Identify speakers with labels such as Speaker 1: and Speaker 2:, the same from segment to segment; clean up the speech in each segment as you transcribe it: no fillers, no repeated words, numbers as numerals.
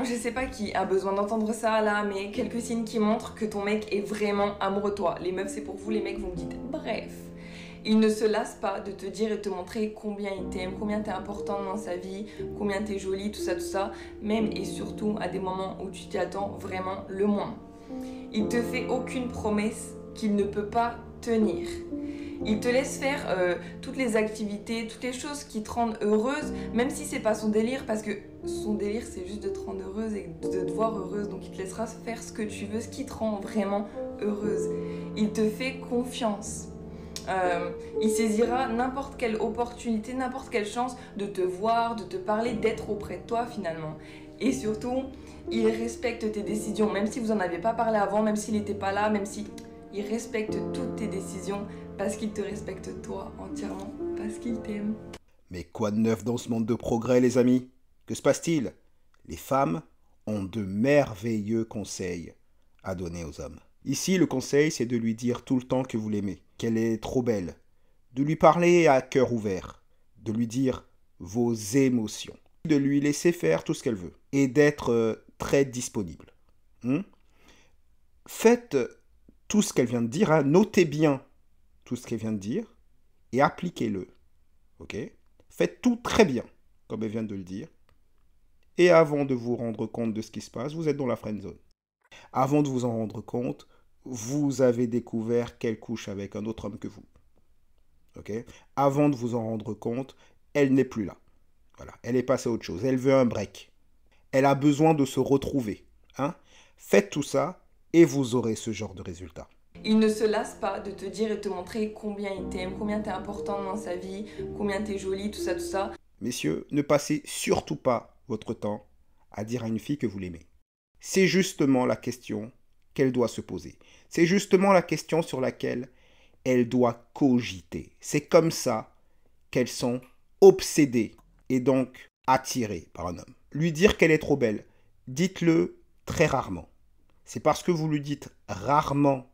Speaker 1: je sais pas qui a besoin d'entendre ça là, mais quelques signes qui montrent que ton mec est vraiment amoureux de toi. Les meufs, c'est pour vous, les mecs, vous me dites bref. Il ne se lasse pas de te dire et de te montrer combien il t'aime, combien t'es important dans sa vie, combien t'es jolie, tout ça, même et surtout à des moments où tu t'y attends vraiment le moins. Il te fait aucune promesse qu'il ne peut pas tenir. Il te laisse faire toutes les activités, toutes les choses qui te rendent heureuse, même si c'est pas son délire, parce que son délire c'est juste de te rendre heureuse et de te voir heureuse, donc il te laissera faire ce que tu veux, ce qui te rend vraiment heureuse. Il te fait confiance. Il saisira n'importe quelle opportunité, n'importe quelle chance de te voir, de te parler, d'être auprès de toi finalement. Et surtout, il respecte tes décisions, même si vous en avez pas parlé avant, même s'il n'était pas là, même si il respecte toutes tes décisions parce qu'il te respecte toi entièrement, parce qu'il t'aime.
Speaker 2: Mais quoi de neuf dans ce monde de progrès, les amis? Que se passe-t-il? Les femmes ont de merveilleux conseils à donner aux hommes. Ici, le conseil, c'est de lui dire tout le temps que vous l'aimez, qu'elle est trop belle, de lui parler à cœur ouvert, de lui dire vos émotions, de lui laisser faire tout ce qu'elle veut et d'être très disponible. Faites tout ce qu'elle vient de dire, hein. Notez bien tout ce qu'elle vient de dire et appliquez-le. Ok? Faites tout très bien, comme elle vient de le dire. Et avant de vous rendre compte de ce qui se passe, vous êtes dans la friend zone. Avant de vous en rendre compte, vous avez découvert qu'elle couche avec un autre homme que vous. Ok? Avant de vous en rendre compte, elle n'est plus là. Voilà, elle est passée à autre chose. Elle veut un break. Elle a besoin de se retrouver. Hein? Faites tout ça et vous aurez ce genre de résultat.
Speaker 1: Il ne se lasse pas de te dire et de te montrer combien il t'aime, combien t'es important dans sa vie, combien t'es jolie, tout ça.
Speaker 2: Messieurs, ne passez surtout pas votre temps à dire à une fille que vous l'aimez. C'est justement la question qu'elle doit se poser. C'est justement la question sur laquelle elle doit cogiter. C'est comme ça qu'elles sont obsédées et donc attirées par un homme. Lui dire qu'elle est trop belle, dites-le très rarement. C'est parce que vous lui dites rarement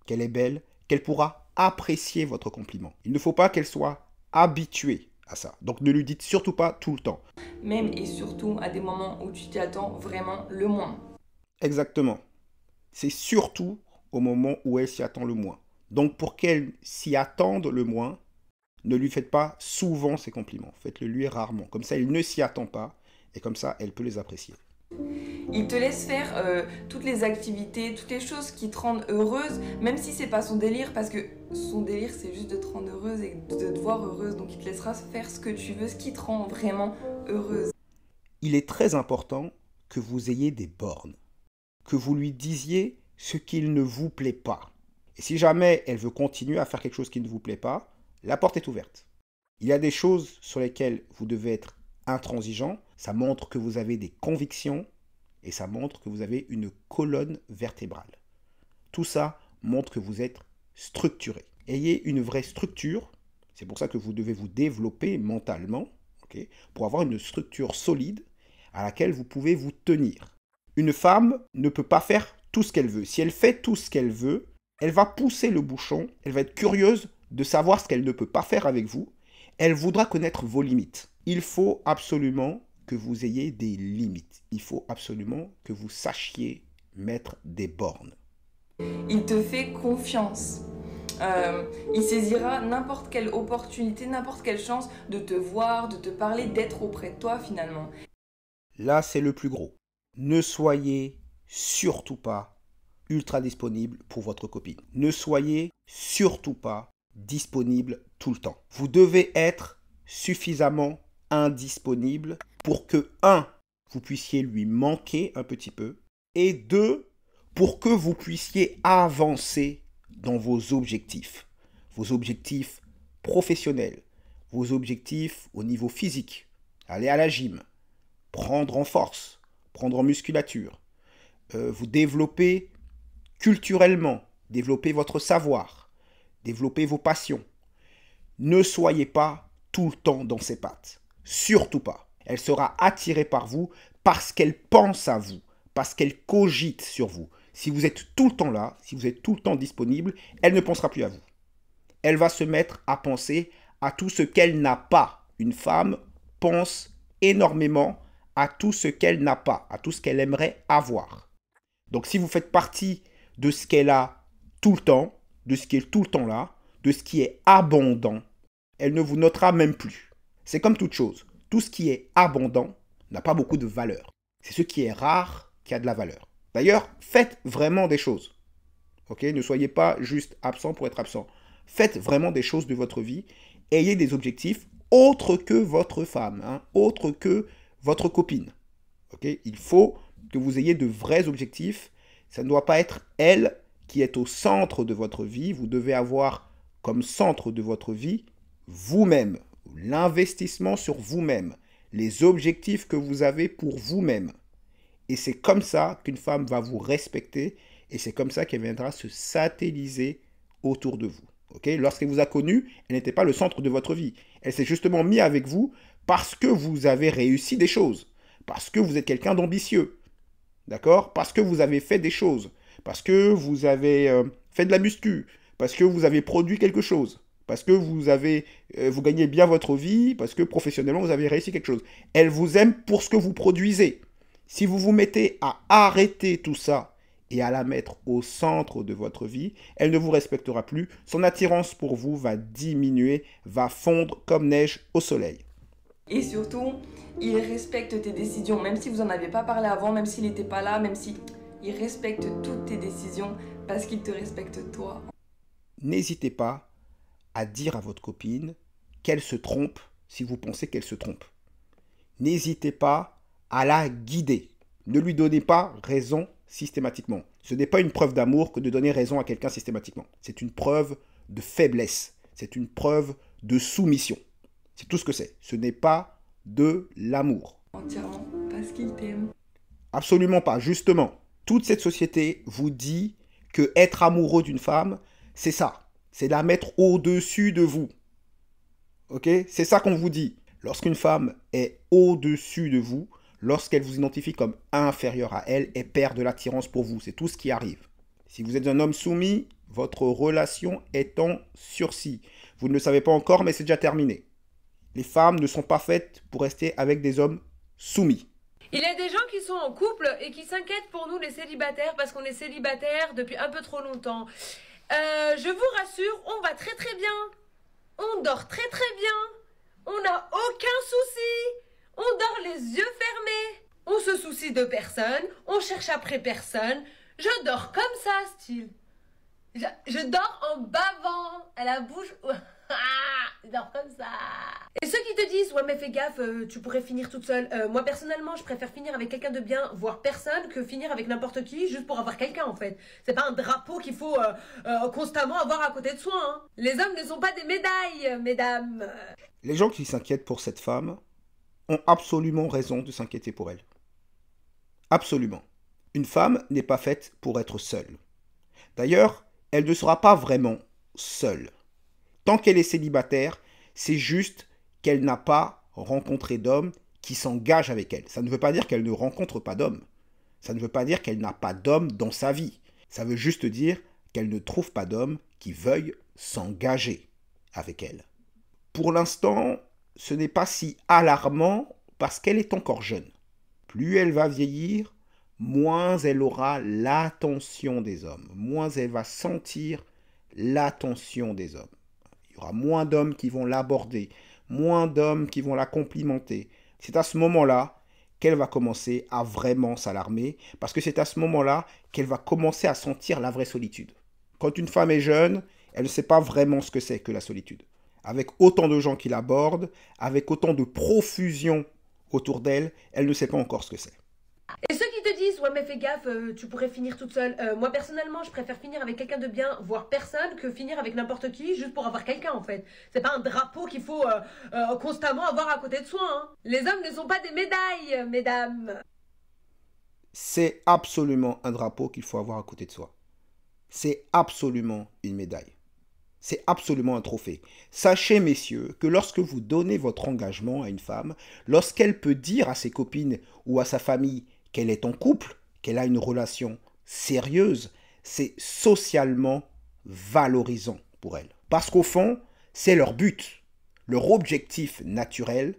Speaker 2: qu'elle est belle qu'elle pourra apprécier votre compliment. Il ne faut pas qu'elle soit habituée à ça. Donc ne lui dites surtout pas tout le temps.
Speaker 1: Même et surtout à des moments où tu t'y attends vraiment le moins.
Speaker 2: Exactement. C'est surtout au moment où elle s'y attend le moins. Donc pour qu'elle s'y attende le moins, ne lui faites pas souvent ses compliments. Faites-le lui rarement. Comme ça, il ne s'y attend pas et comme ça, elle peut les apprécier.
Speaker 1: Il te laisse faire toutes les activités, toutes les choses qui te rendent heureuse, même si c'est pas son délire, parce que son délire c'est juste de te rendre heureuse et de te voir heureuse, donc il te laissera faire ce que tu veux, ce qui te rend vraiment heureuse.
Speaker 2: Il est très important que vous ayez des bornes, que vous lui disiez ce qu'il ne vous plaît pas. Et si jamais elle veut continuer à faire quelque chose qui ne vous plaît pas, la porte est ouverte. Il y a des choses sur lesquelles vous devez être intransigeant. Ça montre que vous avez des convictions et ça montre que vous avez une colonne vertébrale. Tout ça montre que vous êtes structuré. Ayez une vraie structure. C'est pour ça que vous devez vous développer mentalement, okay, pour avoir une structure solide à laquelle vous pouvez vous tenir. Une femme ne peut pas faire tout ce qu'elle veut. Si elle fait tout ce qu'elle veut, elle va pousser le bouchon, elle va être curieuse de savoir ce qu'elle ne peut pas faire avec vous. Elle voudra connaître vos limites. Il faut absolument que vous ayez des limites. Il faut absolument que vous sachiez mettre des bornes.
Speaker 1: Il te fait confiance. Il saisira n'importe quelle opportunité, n'importe quelle chance de te voir, de te parler, d'être auprès de toi finalement.
Speaker 2: Là, c'est le plus gros. Ne soyez surtout pas ultra disponible pour votre copine. Ne soyez surtout pas disponible tout le temps. Vous devez être suffisamment indisponible pour que, 1, vous puissiez lui manquer un petit peu, et 2, pour que vous puissiez avancer dans vos objectifs professionnels, vos objectifs au niveau physique, aller à la gym, prendre en force, prendre en musculature, vous développer culturellement, développer votre savoir, développer vos passions. Ne soyez pas tout le temps dans ses pattes. Surtout pas. Elle sera attirée par vous parce qu'elle pense à vous, parce qu'elle cogite sur vous. Si vous êtes tout le temps là, si vous êtes tout le temps disponible, elle ne pensera plus à vous. Elle va se mettre à penser à tout ce qu'elle n'a pas. Une femme pense énormément à tout ce qu'elle n'a pas, à tout ce qu'elle aimerait avoir. Donc si vous faites partie de ce qu'elle a tout le temps, de ce qui est tout le temps là, de ce qui est abondant, elle ne vous notera même plus. C'est comme toute chose. Tout ce qui est abondant n'a pas beaucoup de valeur. C'est ce qui est rare qui a de la valeur. D'ailleurs, faites vraiment des choses. Ok, ne soyez pas juste absent pour être absent. Faites vraiment des choses de votre vie. Ayez des objectifs autres que votre femme, autres que votre copine. Ok, il faut que vous ayez de vrais objectifs. Ça ne doit pas être elle qui est au centre de votre vie. Vous devez avoir comme centre de votre vie vous-même, l'investissement sur vous-même, les objectifs que vous avez pour vous-même. Et c'est comme ça qu'une femme va vous respecter et c'est comme ça qu'elle viendra se satelliser autour de vous. Okay? Lorsqu'elle vous a connu, elle n'était pas le centre de votre vie. Elle s'est justement mise avec vous parce que vous avez réussi des choses, parce que vous êtes quelqu'un d'ambitieux, d'accord? Parce que vous avez fait des choses, parce que vous avez fait de la muscu, parce que vous avez produit quelque chose, parce que vous gagnez bien votre vie, parce que professionnellement vous avez réussi quelque chose. Elle vous aime pour ce que vous produisez. Si vous vous mettez à arrêter tout ça et à la mettre au centre de votre vie, elle ne vous respectera plus. Son attirance pour vous va diminuer, va fondre comme neige au soleil.
Speaker 1: Et surtout, il respecte tes décisions, même si vous n'en avez pas parlé avant, même s'il n'était pas là, même si il respecte toutes tes décisions parce qu'il te respecte toi.
Speaker 2: N'hésitez pas à dire à votre copine qu'elle se trompe si vous pensez qu'elle se trompe. N'hésitez pas à la guider. Ne lui donnez pas raison systématiquement. Ce n'est pas une preuve d'amour que de donner raison à quelqu'un systématiquement. C'est une preuve de faiblesse. C'est une preuve de soumission. C'est tout ce que c'est. Ce n'est pas de l'amour.
Speaker 1: Entièrement parce qu'il t'aime.
Speaker 2: Absolument pas. Justement, toute cette société vous dit que être amoureux d'une femme, c'est ça. C'est la mettre au-dessus de vous. Ok? C'est ça qu'on vous dit. Lorsqu'une femme est au-dessus de vous, lorsqu'elle vous identifie comme inférieur à elle, elle perd de l'attirance pour vous. C'est tout ce qui arrive. Si vous êtes un homme soumis, votre relation est en sursis. Vous ne le savez pas encore, mais c'est déjà terminé. Les femmes ne sont pas faites pour rester avec des hommes soumis.
Speaker 3: Il y a des gens qui sont en couple et qui s'inquiètent pour nous les célibataires parce qu'on est célibataires depuis un peu trop longtemps. Je vous rassure, on va très très bien. On dort très très bien. On n'a aucun souci. On dort les yeux fermés. On se soucie de personne. On cherche après personne. Je dors comme ça, style. Je dors en bavant à la bouche. Je dors comme ça. Et ceux qui te disent, ouais mais fais gaffe, tu pourrais finir toute seule. Moi personnellement, je préfère finir avec quelqu'un de bien, voire personne, que finir avec n'importe qui juste pour avoir quelqu'un en fait. C'est pas un drapeau qu'il faut constamment avoir à côté de soi. Hein. Les hommes ne sont pas des médailles, mesdames.
Speaker 2: Les gens qui s'inquiètent pour cette femme ont absolument raison de s'inquiéter pour elle. Absolument. Une femme n'est pas faite pour être seule. D'ailleurs, elle ne sera pas vraiment seule. Tant qu'elle est célibataire, c'est juste qu'elle n'a pas rencontré d'homme qui s'engage avec elle. Ça ne veut pas dire qu'elle ne rencontre pas d'homme. Ça ne veut pas dire qu'elle n'a pas d'homme dans sa vie. Ça veut juste dire qu'elle ne trouve pas d'homme qui veuille s'engager avec elle. Pour l'instant, ce n'est pas si alarmant parce qu'elle est encore jeune. Plus elle va vieillir, moins elle aura l'attention des hommes, moins elle va sentir l'attention des hommes. Il y aura moins d'hommes qui vont l'aborder, moins d'hommes qui vont la complimenter. C'est à ce moment-là qu'elle va commencer à vraiment s'alarmer, parce que c'est à ce moment-là qu'elle va commencer à sentir la vraie solitude. Quand une femme est jeune, elle ne sait pas vraiment ce que c'est que la solitude. Avec autant de gens qui l'abordent, avec autant de profusion autour d'elle, elle ne sait pas encore ce que c'est.
Speaker 3: Et ceux qui te disent, ouais mais fais gaffe, tu pourrais finir toute seule. Moi personnellement, je préfère finir avec quelqu'un de bien, voire personne, que finir avec n'importe qui juste pour avoir quelqu'un en fait. C'est pas un drapeau qu'il faut constamment avoir à côté de soi. Hein. Les hommes ne sont pas des médailles, mesdames.
Speaker 2: C'est absolument un drapeau qu'il faut avoir à côté de soi. C'est absolument une médaille. C'est absolument un trophée. Sachez, messieurs, que lorsque vous donnez votre engagement à une femme, lorsqu'elle peut dire à ses copines ou à sa famille qu'elle est en couple, qu'elle a une relation sérieuse, c'est socialement valorisant pour elle. Parce qu'au fond, c'est leur but. Leur objectif naturel,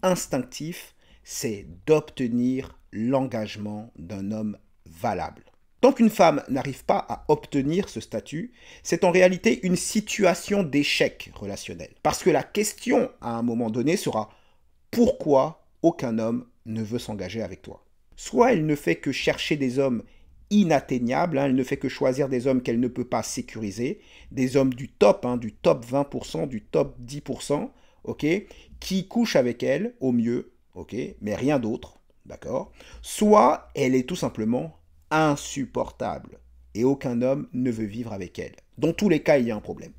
Speaker 2: instinctif, c'est d'obtenir l'engagement d'un homme valable. Tant qu'une femme n'arrive pas à obtenir ce statut, c'est en réalité une situation d'échec relationnel. Parce que la question, à un moment donné, sera « Pourquoi aucun homme ne veut s'engager avec toi ?» Soit elle ne fait que chercher des hommes inatteignables, elle ne fait que choisir des hommes qu'elle ne peut pas sécuriser, des hommes du top 20%, du top 10%, qui couchent avec elle au mieux, mais rien d'autre, d'accord. Soit elle est tout simplement insupportable et aucun homme ne veut vivre avec elle. Dans tous les cas, il y a un problème.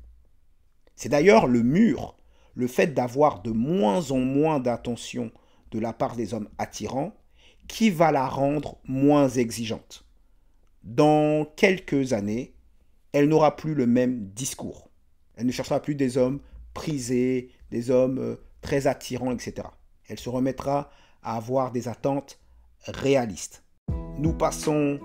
Speaker 2: C'est d'ailleurs le mur, le fait d'avoir de moins en moins d'attention de la part des hommes attirants, qui va la rendre moins exigeante. Dans quelques années, elle n'aura plus le même discours. Elle ne cherchera plus des hommes prisés, des hommes très attirants, etc. Elle se remettra à avoir des attentes réalistes. Nous passons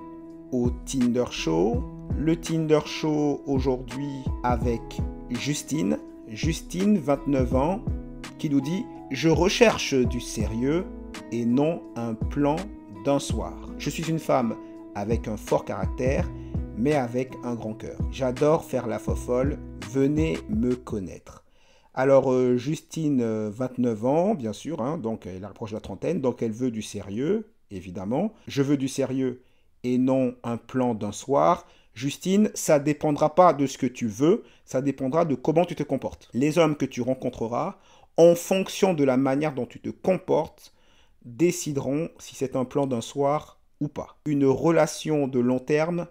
Speaker 2: au Tinder Show. Le Tinder Show aujourd'hui avec Justine. Justine, 29 ans, qui nous dit « Je recherche du sérieux et non un plan d'un soir. Je suis une femme avec un fort caractère, mais avec un grand cœur. J'adore faire la fofolle. Venez me connaître. » Alors, Justine, 29 ans, bien sûr, donc elle approche de la trentaine, donc elle veut du sérieux, évidemment. Je veux du sérieux et non un plan d'un soir. Justine, ça ne dépendra pas de ce que tu veux, ça dépendra de comment tu te comportes. Les hommes que tu rencontreras, en fonction de la manière dont tu te comportes, décideront si c'est un plan d'un soir ou pas. Une relation de long terme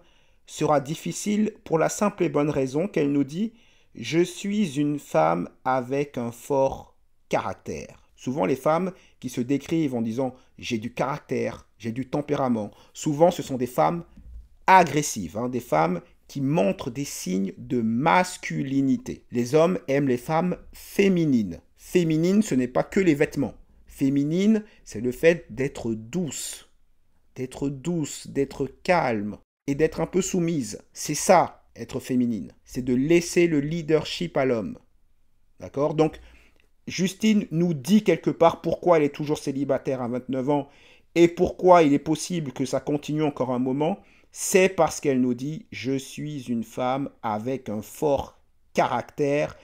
Speaker 2: sera difficile pour la simple et bonne raison qu'elle nous dit « Je suis une femme avec un fort caractère ». Souvent, les femmes qui se décrivent en disant « j'ai du caractère, j'ai du tempérament », souvent ce sont des femmes agressives, des femmes qui montrent des signes de masculinité. Les hommes aiment les femmes féminines. Féminine, ce n'est pas que les vêtements. Féminine, c'est le fait d'être douce, d'être calme et d'être un peu soumise. C'est ça, être féminine. C'est de laisser le leadership à l'homme. D'accord ? Donc, Justine nous dit quelque part pourquoi elle est toujours célibataire à 29 ans et pourquoi il est possible que ça continue encore un moment. C'est parce qu'elle nous dit « Je suis une femme avec un fort caractère.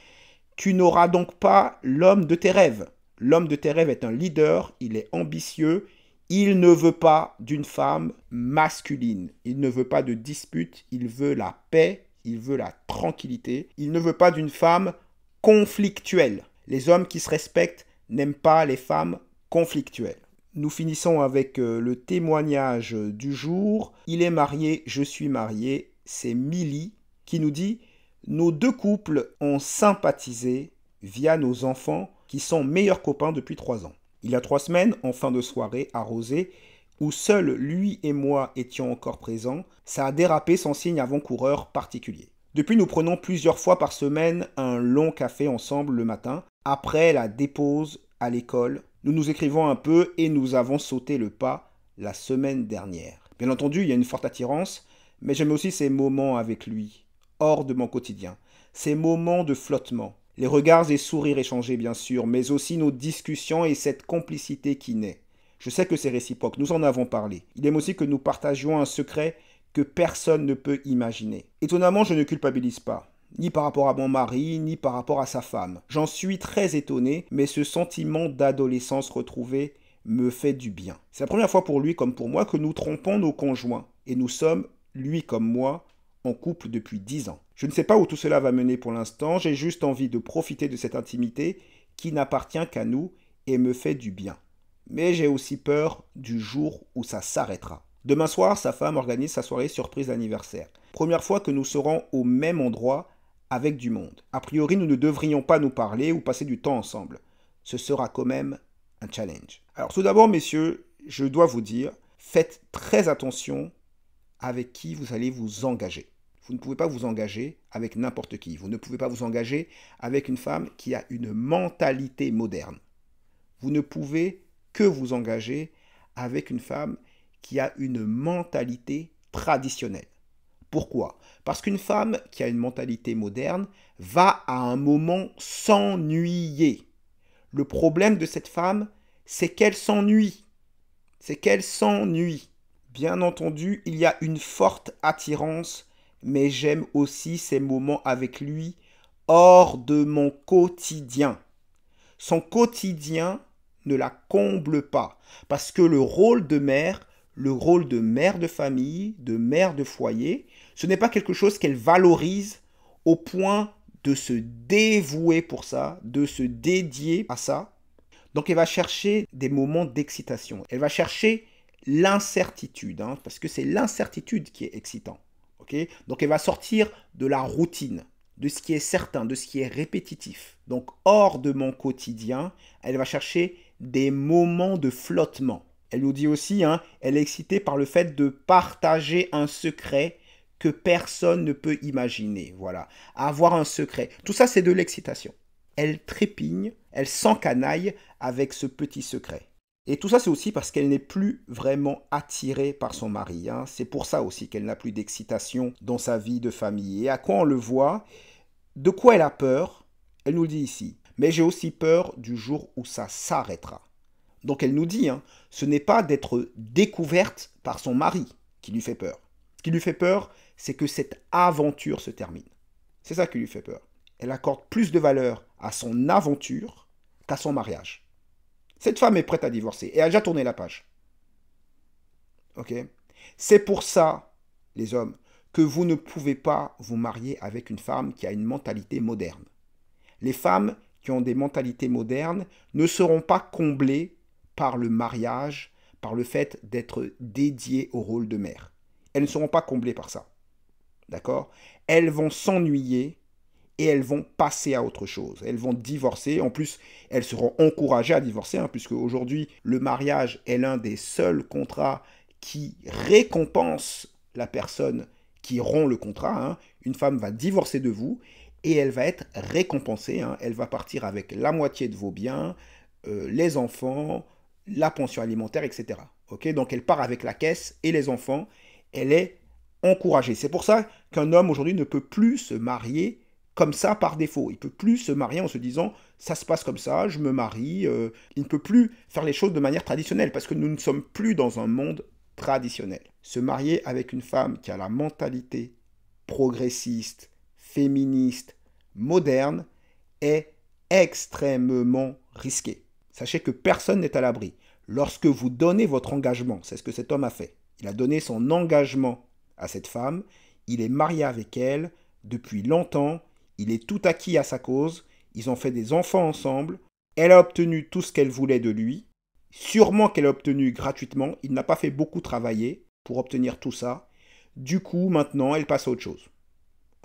Speaker 2: Tu n'auras donc pas l'homme de tes rêves. L'homme de tes rêves est un leader, il est ambitieux, il ne veut pas d'une femme masculine. Il ne veut pas de dispute, il veut la paix, il veut la tranquillité. Il ne veut pas d'une femme conflictuelle. Les hommes qui se respectent n'aiment pas les femmes conflictuelles. » Nous finissons avec le témoignage du jour. Il est marié, je suis marié. C'est Milly qui nous dit « Nos deux couples ont sympathisé via nos enfants qui sont meilleurs copains depuis 3 ans. Il y a 3 semaines, en fin de soirée arrosée, où seuls lui et moi étions encore présents, ça a dérapé sans signe avant-coureur particulier. Depuis, nous prenons plusieurs fois par semaine un long café ensemble le matin. Après la dépose à l'école, nous nous écrivons un peu et nous avons sauté le pas la semaine dernière. Bien entendu, il y a une forte attirance, mais j'aime aussi ces moments avec lui, hors de mon quotidien. Ces moments de flottement. Les regards et sourires échangés, bien sûr, mais aussi nos discussions et cette complicité qui naît. Je sais que c'est réciproque, nous en avons parlé. Il aime aussi que nous partagions un secret que personne ne peut imaginer. Étonnamment, je ne culpabilise pas. Ni par rapport à mon mari, ni par rapport à sa femme. J'en suis très étonné, mais ce sentiment d'adolescence retrouvée me fait du bien. C'est la première fois pour lui comme pour moi que nous trompons nos conjoints. Et nous sommes, lui comme moi, en couple depuis 10 ans. Je ne sais pas où tout cela va mener pour l'instant, j'ai juste envie de profiter de cette intimité qui n'appartient qu'à nous et me fait du bien. Mais j'ai aussi peur du jour où ça s'arrêtera. Demain soir, sa femme organise sa soirée surprise d'anniversaire. Première fois que nous serons au même endroit avec du monde. A priori, nous ne devrions pas nous parler ou passer du temps ensemble. Ce sera quand même un challenge. Alors tout d'abord, messieurs, je dois vous dire, faites très attention avec qui vous allez vous engager. Vous ne pouvez pas vous engager avec n'importe qui. Vous ne pouvez pas vous engager avec une femme qui a une mentalité moderne. Vous ne pouvez que vous engager avec une femme qui a une mentalité traditionnelle. Pourquoi ? Parce qu'une femme qui a une mentalité moderne va à un moment s'ennuyer. Le problème de cette femme, c'est qu'elle s'ennuie. C'est qu'elle s'ennuie. Bien entendu, il y a une forte attirance, mais j'aime aussi ces moments avec lui hors de mon quotidien. Son quotidien ne la comble pas, parce que le rôle de mère de famille, de mère de foyer, ce n'est pas quelque chose qu'elle valorise au point de se dévouer pour ça, de se dédier à ça. Donc elle va chercher des moments d'excitation. Elle va chercher l'incertitude, parce que c'est l'incertitude qui est excitant. Okay? Donc elle va sortir de la routine, de ce qui est certain, de ce qui est répétitif. Donc hors de mon quotidien, elle va chercher des moments de flottement. Elle nous dit aussi, elle est excitée par le fait de partager un secret que personne ne peut imaginer. Voilà, avoir un secret. Tout ça, c'est de l'excitation. Elle trépigne, elle s'encanaille avec ce petit secret. Et tout ça, c'est aussi parce qu'elle n'est plus vraiment attirée par son mari. C'est pour ça aussi qu'elle n'a plus d'excitation dans sa vie de famille. Et à quoi on le voit? De quoi elle a peur? Elle nous le dit ici. Mais j'ai aussi peur du jour où ça s'arrêtera. Donc elle nous dit, ce n'est pas d'être découverte par son mari qui lui fait peur. Ce qui lui fait peur, c'est que cette aventure se termine. C'est ça qui lui fait peur. Elle accorde plus de valeur à son aventure qu'à son mariage. Cette femme est prête à divorcer et a déjà tourné la page. Ok? C'est pour ça, les hommes, que vous ne pouvez pas vous marier avec une femme qui a une mentalité moderne. Les femmes qui ont des mentalités modernes ne seront pas comblées par le mariage, par le fait d'être dédiées au rôle de mère. Elles ne seront pas comblées par ça. D'accord? Elles vont s'ennuyer et elles vont passer à autre chose. Elles vont divorcer. En plus, elles seront encouragées à divorcer, puisque aujourd'hui, le mariage est l'un des seuls contrats qui récompense la personne qui rompt le contrat. Une femme va divorcer de vous et elle va être récompensée. Elle va partir avec la moitié de vos biens, les enfants, la pension alimentaire, etc. Okay? Donc, elle part avec la caisse et les enfants. Elle est encouragée. C'est pour ça qu'un homme aujourd'hui ne peut plus se marier comme ça par défaut. Il ne peut plus se marier en se disant « ça se passe comme ça, je me marie ». Il ne peut plus faire les choses de manière traditionnelle parce que nous ne sommes plus dans un monde traditionnel. Se marier avec une femme qui a la mentalité progressiste, féministe, moderne est extrêmement risqué. Sachez que personne n'est à l'abri. Lorsque vous donnez votre engagement, c'est ce que cet homme a fait. Il a donné son engagement à cette femme, il est marié avec elle depuis longtemps, il est tout acquis à sa cause, ils ont fait des enfants ensemble, elle a obtenu tout ce qu'elle voulait de lui, sûrement qu'elle a obtenu gratuitement, il n'a pas fait beaucoup travailler pour obtenir tout ça, du coup maintenant elle passe à autre chose.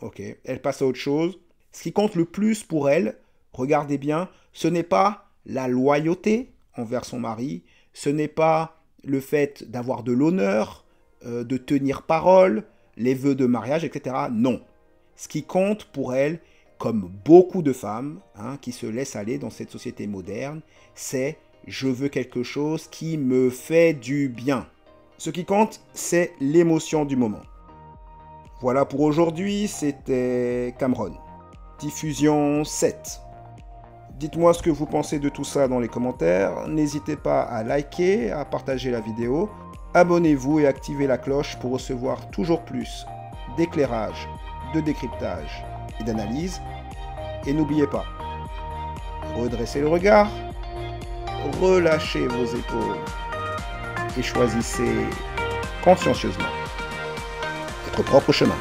Speaker 2: Ok, elle passe à autre chose. Ce qui compte le plus pour elle, regardez bien, ce n'est pas la loyauté envers son mari, ce n'est pas le fait d'avoir de l'honneur, de tenir parole, les vœux de mariage, etc. Non. Ce qui compte pour elle, comme beaucoup de femmes qui se laissent aller dans cette société moderne, c'est « je veux quelque chose qui me fait du bien ». Ce qui compte, c'est l'émotion du moment. Voilà pour aujourd'hui, c'était Cameron. Diffusion 7. Dites-moi ce que vous pensez de tout ça dans les commentaires. N'hésitez pas à liker, à partager la vidéo. Abonnez-vous et activez la cloche pour recevoir toujours plus d'éclairage, de décryptage et d'analyse. Et n'oubliez pas, redressez le regard, relâchez vos épaules et choisissez consciencieusement votre propre chemin.